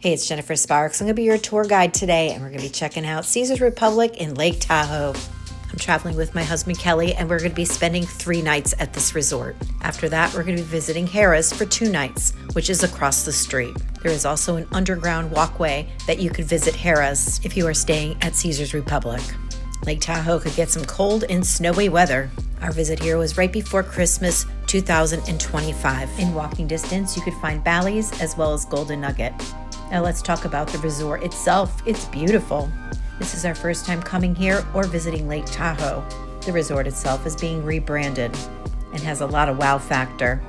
Hey, it's Jennifer Sparks. I'm going to be your tour guide today, and we're going to be checking out Caesars Republic in Lake Tahoe. I'm traveling with my husband Kelly, and we're going to be spending 3 nights at this resort. After that, we're going to be visiting Harrah's for 2 nights, which is across the street. There is also an underground walkway that you could visit Harrah's if you are staying at Caesars Republic. Lake Tahoe could get some cold and snowy weather. Our visit here was right before Christmas 2025. In walking distance, you could find Bally's as well as Golden Nugget. Now let's talk about the resort itself. It's beautiful. This is our first time coming here or visiting Lake Tahoe. The resort itself is being rebranded and has a lot of wow factor.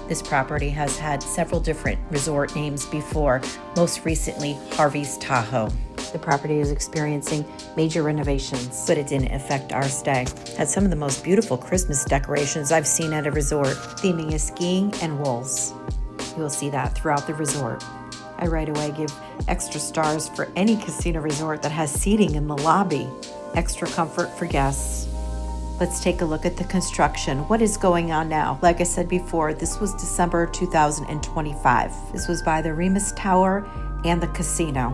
This property has had several different resort names before, most recently Harvey's Tahoe. The property is experiencing major renovations, but it didn't affect our stay. Had some of the most beautiful Christmas decorations I've seen at a resort. Theming is skiing and wolves. You will see that throughout the resort. I right away give extra stars for any casino resort that has seating in the lobby. Extra comfort for guests. Let's take a look at the construction. What is going on now? Like I said before, this was December 2025. This was by the Remus Tower and the casino.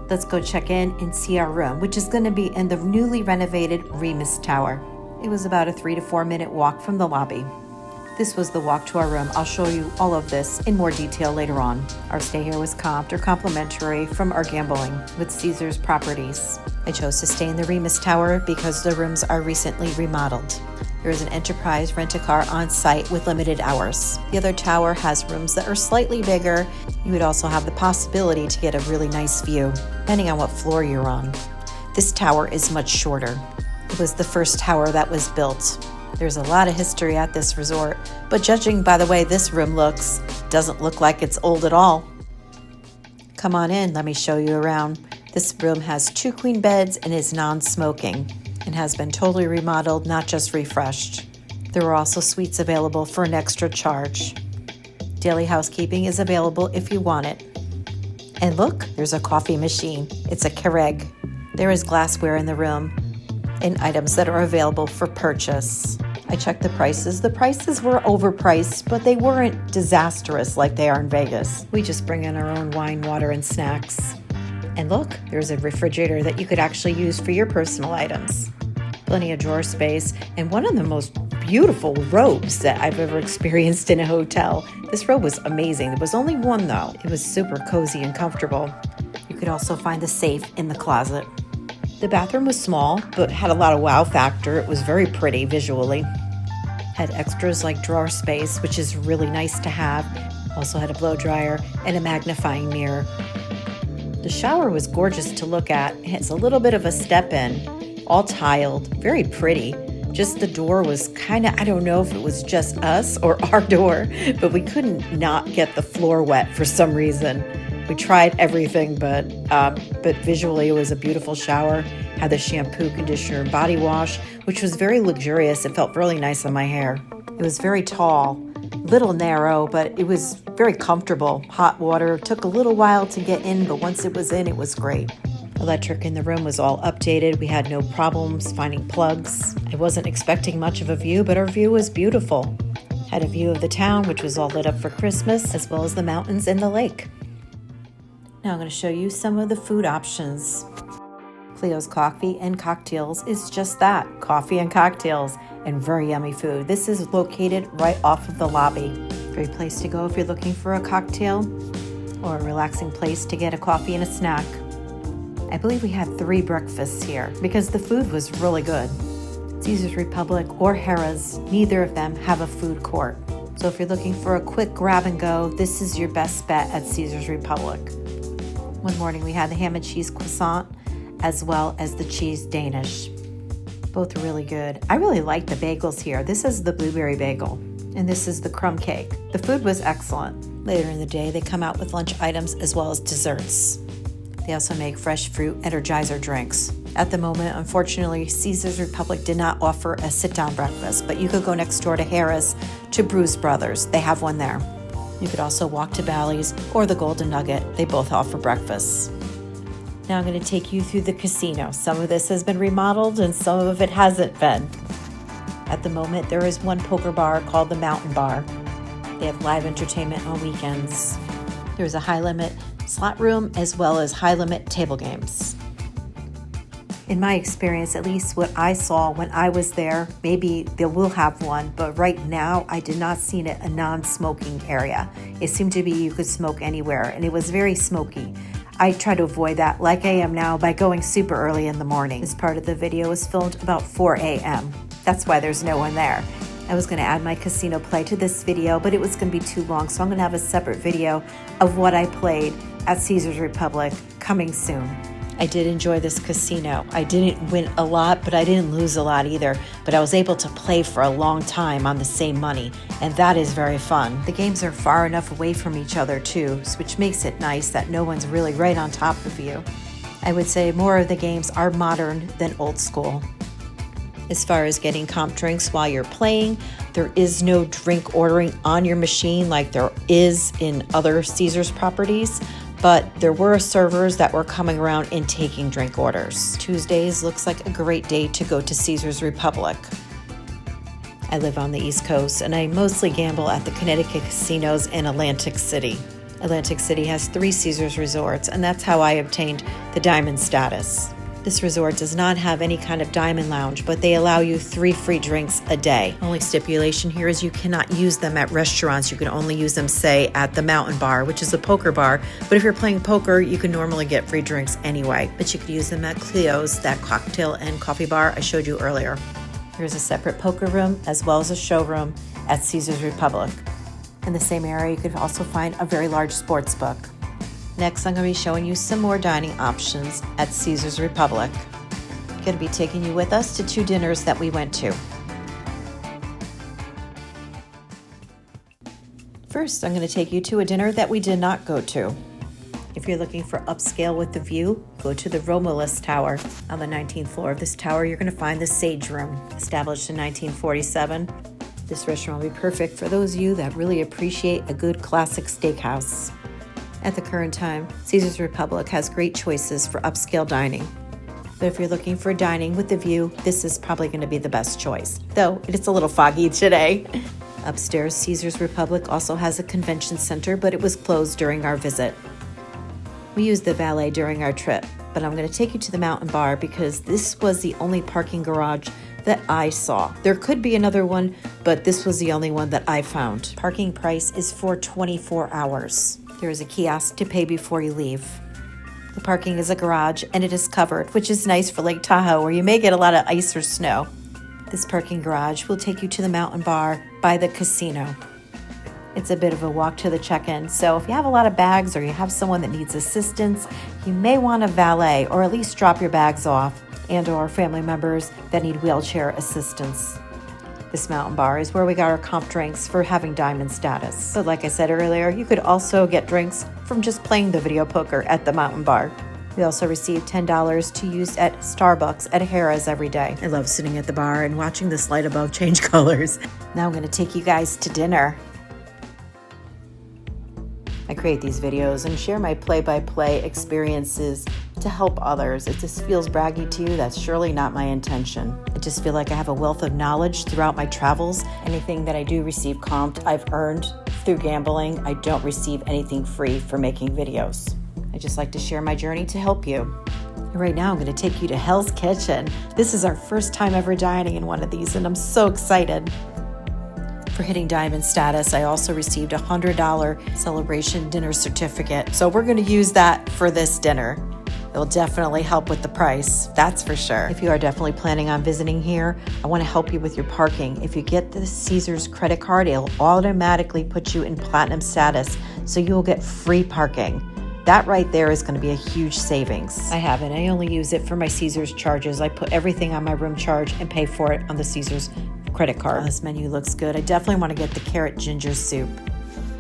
Let's go check in and see our room, which is going to be in the newly renovated Remus Tower. It was about a 3 to 4 minute walk from the lobby. This was the walk to our room. I'll show you all of this in more detail later on. Our stay here was comped or complimentary from our gambling with Caesars properties. I chose to stay in the Remus Tower because the rooms are recently remodeled. There is an Enterprise rent-a-car on site with limited hours. The other tower has rooms that are slightly bigger. You would also have the possibility to get a really nice view, depending on what floor you're on. This tower is much shorter. It was the first tower that was built. There's a lot of history at this resort, but judging by the way this room looks, doesn't look like it's old at all. Come on in, let me show you around. This room has 2 queen beds and is non-smoking and has been totally remodeled, not just refreshed. There are also suites available for an extra charge. Daily housekeeping is available if you want it. And look, there's a coffee machine. It's a Keurig. There is glassware in the room and items that are available for purchase. I checked the prices. The prices were overpriced, but they weren't disastrous like they are in Vegas. We just bring in our own wine, water, and snacks. And look, there's a refrigerator that you could actually use for your personal items. Plenty of drawer space, and one of the most beautiful robes that I've ever experienced in a hotel. This robe was amazing. There was only one though. It was super cozy and comfortable. You could also find the safe in the closet. The bathroom was small, but had a lot of wow factor. It was very pretty visually. Had extras like drawer space, which is really nice to have. Also had a blow dryer and a magnifying mirror. The shower was gorgeous to look at. It has a little bit of a step in, all tiled, very pretty. Just the door was kind of, I don't know if it was just us or our door, but we couldn't not get the floor wet for some reason. We tried everything, but visually it was a beautiful shower. Had the shampoo, conditioner, and body wash, which was very luxurious. It felt really nice on my hair. It was very tall, little narrow, but it was very comfortable. Hot water took a little while to get in, but once it was in, it was great. Electric in the room was all updated. We had no problems finding plugs. I wasn't expecting much of a view, but our view was beautiful. Had a view of the town, which was all lit up for Christmas, as well as the mountains and the lake. Now I'm going to show you some of the food options. Cleo's Coffee and Cocktails is just that, coffee and cocktails, and very yummy food. This is located right off of the lobby. Great place to go if you're looking for a cocktail or a relaxing place to get a coffee and a snack. I believe we had 3 breakfasts here because the food was really good. Caesars Republic or Harrah's, neither of them have a food court. So if you're looking for a quick grab and go, this is your best bet at Caesars Republic. One morning we had the ham and cheese croissant as well as the cheese Danish. Both really good. I really like the bagels here. This is the blueberry bagel and this is the crumb cake. The food was excellent. Later in the day they come out with lunch items as well as desserts. They also make fresh fruit Energizer drinks. At the moment, unfortunately, Caesars Republic did not offer a sit-down breakfast, but you could go next door to Harrah's to Bruce Brothers. They have one there. You could also walk to Bally's or the Golden Nugget. They both offer breakfast. Now I'm going to take you through the casino. Some of this has been remodeled and some of it hasn't been. At the moment, there is one poker bar called the Mountain Bar. They have live entertainment on weekends. There's a high limit slot room, as well as high-limit table games. In my experience, at least what I saw when I was there, maybe they will have one, but right now I did not see a non-smoking area. It seemed to be you could smoke anywhere, and it was very smoky. I try to avoid that like I am now by going super early in the morning. This part of the video was filmed about 4 a.m. That's why there's no one there. I was going to add my casino play to this video, but it was going to be too long, so I'm going to have a separate video of what I played at Caesars Republic coming soon. I did enjoy this casino. I didn't win a lot, but I didn't lose a lot either. But I was able to play for a long time on the same money, and that is very fun. The games are far enough away from each other too, which makes it nice that no one's really right on top of you. I would say more of the games are modern than old school. As far as getting comp drinks while you're playing, there is no drink ordering on your machine like there is in other Caesars properties. But there were servers that were coming around and taking drink orders. Tuesdays looks like a great day to go to Caesars Republic. I live on the East Coast and I mostly gamble at the Connecticut casinos in Atlantic City. Atlantic City has 3 Caesars resorts, and that's how I obtained the Diamond status. This resort does not have any kind of diamond lounge, but they allow you 3 free drinks a day. Only stipulation here is you cannot use them at restaurants. You can only use them, say, at the Mountain Bar, which is a poker bar. But if you're playing poker, you can normally get free drinks anyway. But you could use them at Cleo's, that cocktail and coffee bar I showed you earlier. There's a separate poker room as well as a showroom at Caesars Republic. In the same area, you could also find a very large sports book. Next, I'm going to be showing you some more dining options at Caesars Republic. I'm going to be taking you with us to 2 dinners that we went to. First, I'm going to take you to a dinner that we did not go to. If you're looking for upscale with the view, go to the Remodeled Tower. On the 19th floor of this tower, you're going to find the Sage Room, established in 1947. This restaurant will be perfect for those of you that really appreciate a good classic steakhouse. At the current time, Caesars Republic has great choices for upscale dining. But if you're looking for dining with the view, this is probably going to be the best choice, though it's a little foggy today. Upstairs, Caesars Republic also has a convention center, but it was closed during our visit. We used the valet during our trip, but I'm going to take you to the Mountain Bar because this was the only parking garage that I saw. There could be another one, but this was the only one that I found. Parking price is for 24 hours. There is a kiosk to pay before you leave. The parking is a garage and it is covered, which is nice for Lake Tahoe where you may get a lot of ice or snow. This parking garage will take you to the Mountain Bar by the casino. It's a bit of a walk to the check-in, so if you have a lot of bags or you have someone that needs assistance, you may want a valet or at least drop your bags off, and or family members that need wheelchair assistance. This Mountain Bar is where we got our comp drinks for having diamond status. So like I said earlier, you could also get drinks from just playing the video poker at the Mountain Bar. We also received $10 to use at Starbucks at Harrah's every day. I love sitting at the bar and watching this light above change colors. Now I'm going to take you guys to dinner. I create these videos and share my play-by-play experiences to help others. If this feels braggy to you, that's surely not my intention. I just feel like I have a wealth of knowledge throughout my travels. Anything that I do receive comped, I've earned through gambling. I don't receive anything free for making videos. I just like to share my journey to help you. Right now, I'm going to take you to Hell's Kitchen. This is our first time ever dining in one of these, and I'm so excited. For hitting diamond status, I also received a $100 celebration dinner certificate. So we're going to use that for this dinner. It will definitely help with the price, that's for sure. If you are definitely planning on visiting here, I want to help you with your parking. If you get the Caesars credit card, it'll automatically put you in platinum status, so you'll get free parking. That right there is going to be a huge savings. I haven't. I only use it for my Caesars charges. I put everything on my room charge and pay for it on the Caesars credit card. This menu looks good. I definitely want to get the carrot ginger soup.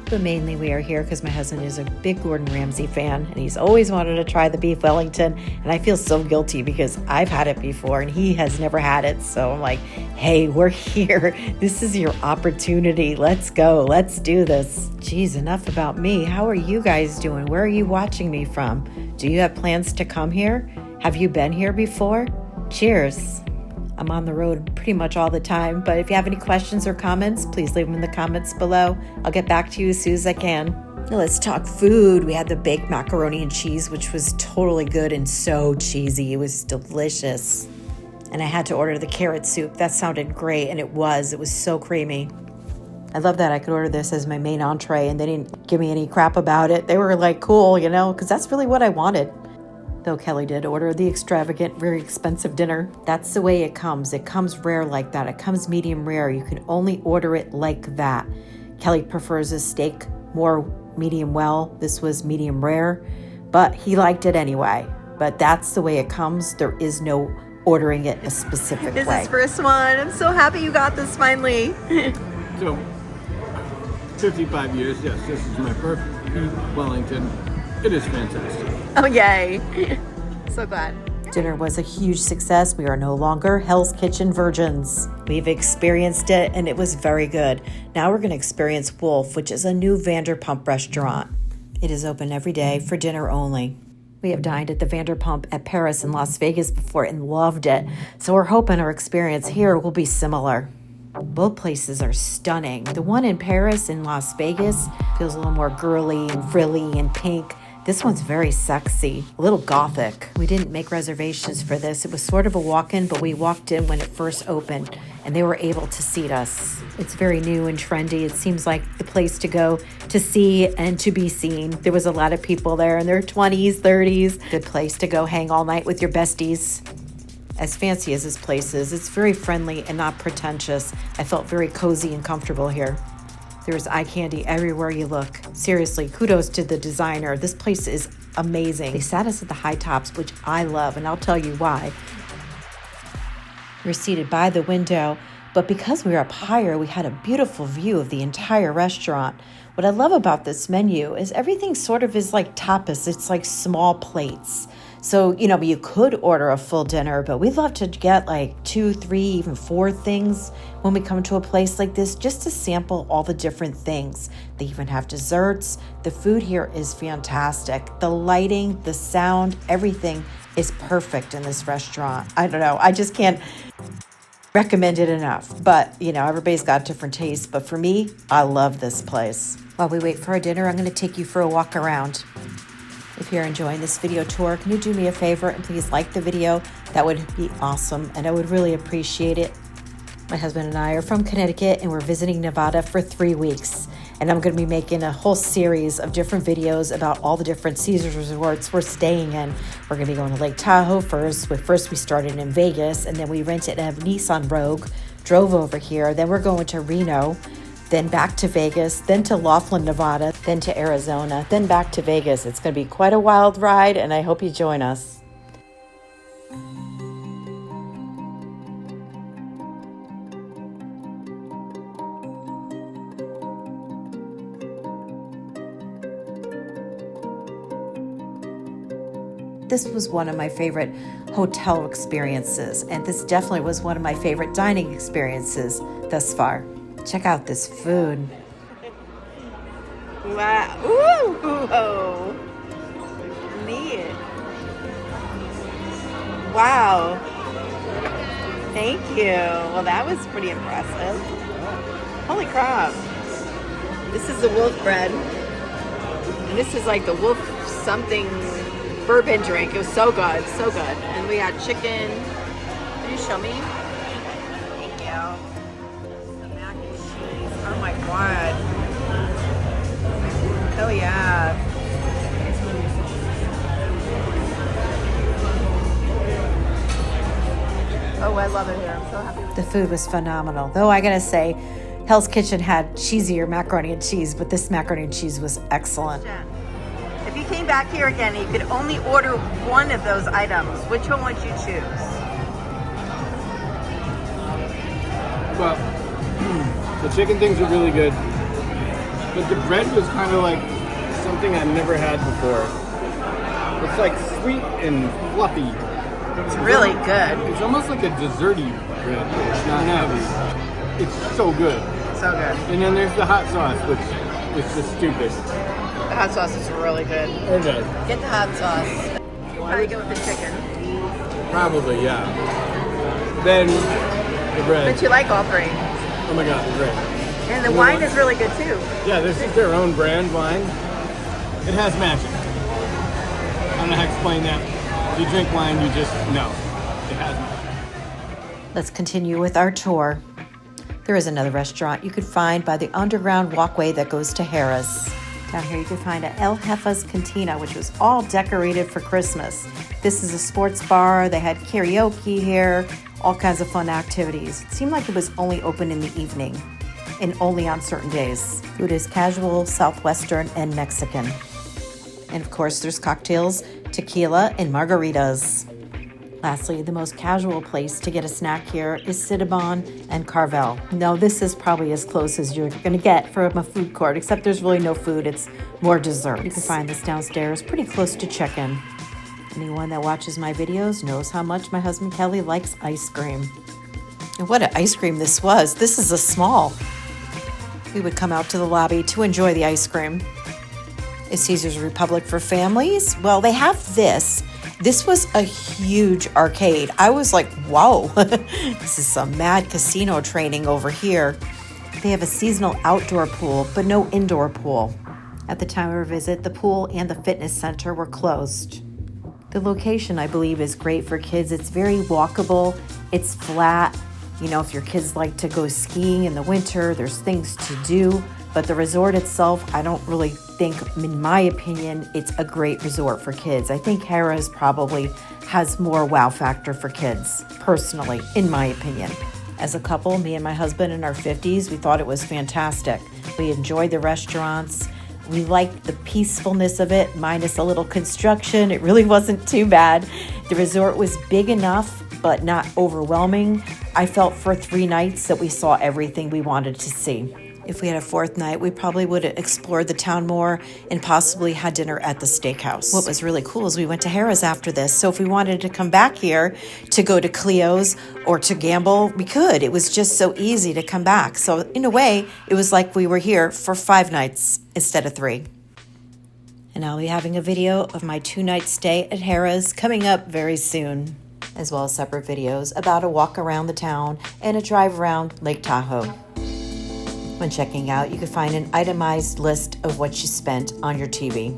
But mainly we are here because my husband is a big Gordon Ramsay fan and he's always wanted to try the beef Wellington, and I feel so guilty because I've had it before and he has never had it. So I'm like, hey, we're here. This is your opportunity. Let's go. Let's do this. Geez, enough about me. How are you guys doing? Where are you watching me from? Do you have plans to come here? Have you been here before? Cheers. I'm on the road pretty much all the time, but if you have any questions or comments, please leave them in the comments below. I'll get back to you as soon as I can. Now let's talk food. We had the baked macaroni and cheese, which was totally good and so cheesy. It was delicious. And I had to order the carrot soup. That sounded great, and it was so creamy. I love that I could order this as my main entree, and they didn't give me any crap about it. They were like, cool, because that's really what I wanted. Though Kelly did order the extravagant, very expensive dinner. That's the way it comes. It comes rare like that. It comes medium rare. You can only order it like that. Kelly prefers a steak more medium well. This was medium rare, but he liked it anyway. But that's the way it comes. There is no ordering it a specific way. This is first one. I'm so happy you got this finally. So, 55 years, yes, this is my first Wellington. It is fantastic. Oh, yay. So glad. Dinner was a huge success. We are no longer Hell's Kitchen virgins. We've experienced it, and it was very good. Now we're going to experience Wolf, which is a new Vanderpump restaurant. It is open every day for dinner only. We have dined at the Vanderpump at Paris and Las Vegas before and loved it, so we're hoping our experience here will be similar. Both places are stunning. The one in Paris and Las Vegas feels a little more girly and frilly and pink. This one's very sexy, a little gothic. We didn't make reservations for this. It was sort of a walk-in, but we walked in when it first opened, and they were able to seat us. It's very new and trendy. It seems like the place to go to see and to be seen. There was a lot of people there in their 20s, 30s. Good place to go hang all night with your besties. As fancy as this place is, it's very friendly and not pretentious. I felt very cozy and comfortable here. There's eye candy everywhere you look. Seriously, kudos to the designer. This place is amazing. They sat us at the high tops, which I love, and I'll tell you why. We're seated by the window, but because we were up higher, we had a beautiful view of the entire restaurant. What I love about this menu is everything sort of is like tapas. It's like small plates. So, you could order a full dinner, but we love to get like 2, 3, even 4 things when we come to a place like this, just to sample all the different things. They even have desserts. The food here is fantastic. The lighting, the sound, everything is perfect in this restaurant. I don't know. I just can't recommend it enough. But, everybody's got different tastes. But for me, I love this place. While we wait for our dinner, I'm going to take you for a walk around. If you're enjoying this video tour, can you do me a favor and please like the video? That would be awesome, and I would really appreciate it. My husband and I are from Connecticut, and we're visiting Nevada for 3 weeks. And I'm going to be making a whole series of different videos about all the different Caesars resorts we're staying in. We're going to be going to Lake Tahoe first. First we started in Vegas, and then we rented a Nissan Rogue, drove over here. Then we're going to Reno, then back to Vegas, then to Laughlin, Nevada, then to Arizona, then back to Vegas. It's going to be quite a wild ride, and I hope you join us. This was one of my favorite hotel experiences, and this definitely was one of my favorite dining experiences thus far. Check out this food. Wow. Ooh. Neat. Wow. Thank you. Well, that was pretty impressive. Holy crap. This is the wolf bread. And this is like the wolf something bourbon drink. It was so good. So good. And we had chicken. Can you show me? Thank you. Oh my god. Oh yeah. Oh, I love it here. I'm so happy. The food was phenomenal. Though I gotta say, Hell's Kitchen had cheesier macaroni and cheese, but this macaroni and cheese was excellent. If you came back here again and you could only order one of those items, which one would you choose? Well, the chicken things are really good, but the bread was kind of like something I've never had before. It's like sweet and fluffy. It's really good. It's almost like a desserty bread. It's not heavy. It's so good. So good. And then there's the hot sauce, which is just stupid. The hot sauce is really good. Okay. Get the hot sauce. You'll probably go with the chicken. Probably, yeah. Then the bread. But you like all three. Oh my god, the bread. And the wine is really good too. Yeah, this is their own brand wine. It has magic. I don't know how to explain that. If you drink wine, you just know. It has magic. Let's continue with our tour. There is another restaurant you could find by the underground walkway that goes to Harrah's. Down here you can find a El Jefe's Cantina, which was all decorated for Christmas. This is a sports bar. They had karaoke here, all kinds of fun activities. It seemed like it was only open in the evening and only on certain days. Food is casual, Southwestern, and Mexican. And of course, there's cocktails, tequila, and margaritas. Lastly, the most casual place to get a snack here is Cinnabon and Carvel. Now, this is probably as close as you're going to get from a food court, except there's really no food. It's more desserts. You can find this downstairs pretty close to check-in. Anyone that watches my videos knows how much my husband Kelly likes ice cream. And what an ice cream this was. This is a small. We would come out to the lobby to enjoy the ice cream. Is Caesars Republic for families? Well, they have this. This was a huge arcade. I was like, whoa, this is some mad casino training over here. They have a seasonal outdoor pool, but no indoor pool. At the time of our visit, the pool and the fitness center were closed. The location, I believe, is great for kids. It's very walkable. It's flat. You know, if your kids like to go skiing in the winter, there's things to do. But the resort itself, I don't really think, in my opinion, it's a great resort for kids. I think Harrah's probably has more wow factor for kids, personally, in my opinion. As a couple, me and my husband in our 50s, we thought it was fantastic. We enjoyed the restaurants. We liked the peacefulness of it, minus a little construction. It really wasn't too bad. The resort was big enough, but not overwhelming. I felt for 3 nights that we saw everything we wanted to see. If we had a 4th night, we probably would have explored the town more and possibly had dinner at the steakhouse. What was really cool is we went to Harrah's after this. So if we wanted to come back here to go to Cleo's or to gamble, we could. It was just so easy to come back. So in a way, it was like we were here for 5 nights instead of 3. And I'll be having a video of my 2-night stay at Harrah's coming up very soon, as well as separate videos about a walk around the town and a drive around Lake Tahoe. When checking out, you can find an itemized list of what you spent on your TV.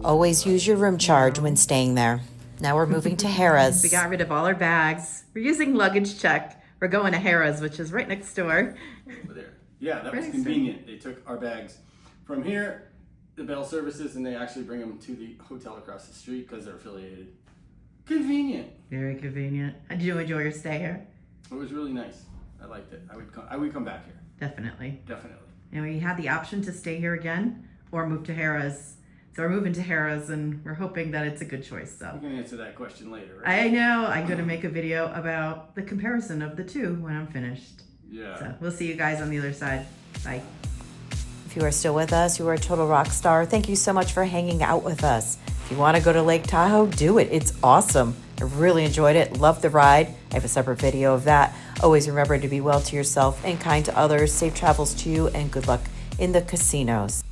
Always use your room charge when staying there. Now we're moving to Harrah's. We got rid of all our bags. We're using luggage check. We're going to Harrah's, which is right next door. Over there. Yeah, that was convenient. They took our bags from here, the Bell Services, and they actually bring them to the hotel across the street because they're affiliated. Convenient. Very convenient. Did you enjoy your stay here? It was really nice. I liked it. I would come back here. Definitely. Definitely. And we had the option to stay here again or move to Harrah's. So we're moving to Harrah's and we're hoping that it's a good choice. So we can answer that question later, right? I know. I'm going to make a video about the comparison of the two when I'm finished. Yeah. So we'll see you guys on the other side. Bye. If you are still with us, you are a total rock star. Thank you so much for hanging out with us. If you want to go to Lake Tahoe, do it. It's awesome. I really enjoyed it. Loved the ride. I have a separate video of that. Always remember to be well to yourself and kind to others. Safe travels to you and good luck in the casinos.